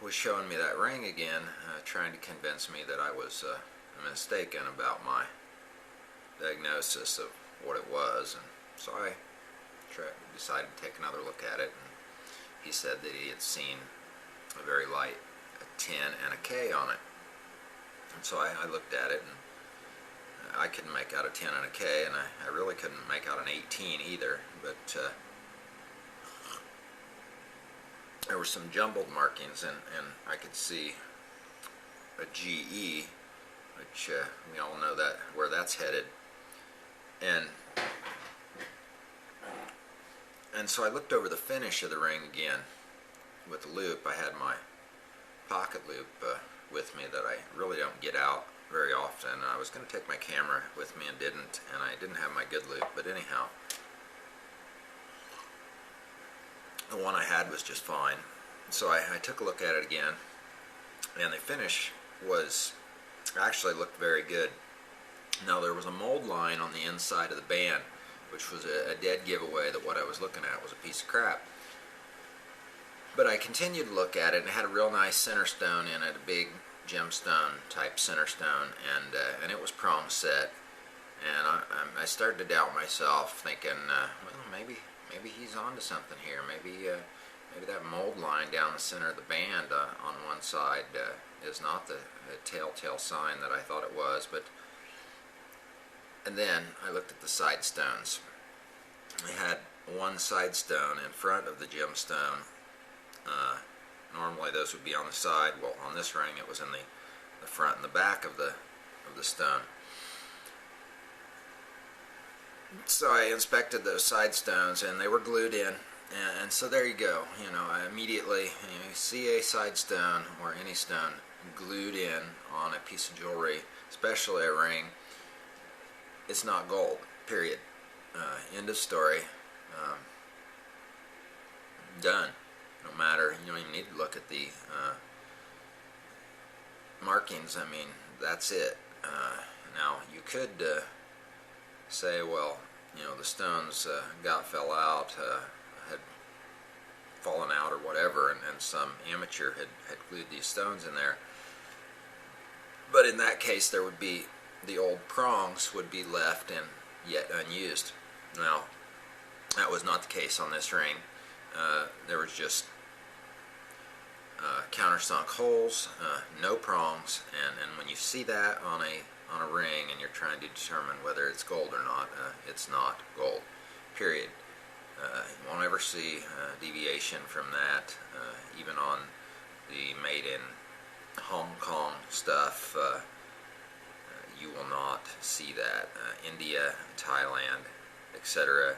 was showing me that ring again, trying to convince me that I was mistaken about my diagnosis of what it was. And so I decided to take another look at it, and he said that he had seen a very light 10 and a K on it. And so I looked at it, and I couldn't make out a 10 and a K, and I really couldn't make out an 18 either, but there were some jumbled markings, and I could see a GE, which we all know that where that's headed. And so I looked over the finish of the ring again with the loop. I had my pocket loop with me that I really don't get out very often. I was going to take my camera with me and didn't, and I didn't have my good loop, but anyhow, the one I had was just fine. So I took a look at it again, and the finish actually looked very good. Now, there was a mold line on the inside of the band, which was a dead giveaway that what I was looking at was a piece of crap. But I continued to look at it, and it had a real nice center stone in it, a big gemstone type center stone, and it was prong set. And I started to doubt myself, thinking, well, maybe he's onto something here. Maybe that mold line down the center of the band on one side is not the telltale sign that I thought it was. And then I looked at the side stones. I had one side stone in front of the gemstone. Normally those would be on the side. Well, on this ring it was in the front and the back of the stone. So I inspected those side stones, and they were glued in. And so there you go. I immediately, you see a side stone or any stone glued in on a piece of jewelry, especially a ring, it's not gold, period. End of story. Done. No matter, you don't even need to look at the markings. I mean, that's it. Now, you could say, well, the stones fell out, had fallen out or whatever, and some amateur had glued these stones in there. But in that case, there would be the old prongs would be left and yet unused. Now, that was not the case on this ring. There was just countersunk holes, no prongs, and when you see that on a ring and you're trying to determine whether it's gold or not, it's not gold, period. You won't ever see deviation from that, even on the made in Hong Kong stuff. You will not see that. India, Thailand, etc.,